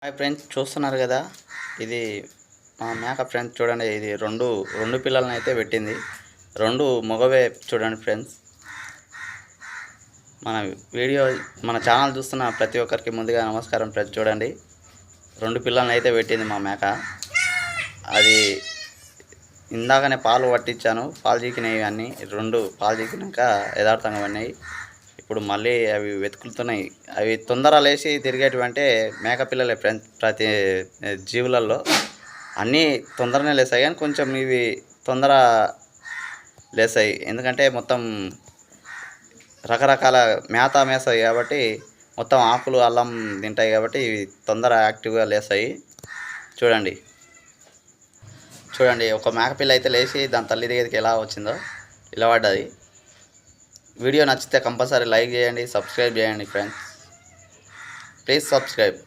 Hi friends, చూస్తున్నారు కదా. ఇది మా మేక ఫ్రెండ్స్. చూడండి, ఇది రెండు పిల్లలని అయితే పెట్టింది. రెండు మగవే. చూడండి ఫ్రెండ్స్, మన వీడియో మన ఛానల్ చూస్తున్న ప్రతి ఒక్కరికి ముందుగా నమస్కారం ఫ్రెండ్స్. చూడండి, రెండు పిల్లలని అయితే పెట్టింది మా మేక. అది ఇందాకనే పాలు పట్టించాను, పాలు చీకినాయి. అన్నీ రెండు పాలు చీకినాక యథార్థంగా ఉన్నాయి. ఇప్పుడు మళ్ళీ అవి వెతుకుతున్నాయి. అవి తొందర లేచి తిరిగేటివంటే మేక పిల్లలే ఫ్రెండ్స్. ప్రతి జీవులలో అన్నీ తొందరనే లేస్తాయి, కానీ కొంచెం ఇవి తొందర లేస్తాయి. ఎందుకంటే మొత్తం రకరకాల మేత మేస్తాయి కాబట్టి, మొత్తం ఆకులు అల్లం తింటాయి కాబట్టి ఇవి తొందర యాక్టివ్గా లేస్తాయి. చూడండి చూడండి ఒక మేకపిల్ల అయితే లేచి దాని తల్లి దగ్గరికి ఎలా వచ్చిందో ఇలా పడ్డది. వీడియో నచ్చితే కంపల్సరీ లైక్ చేయండి, సబ్స్క్రైబ్ చేయండి ఫ్రెండ్స్. Please subscribe.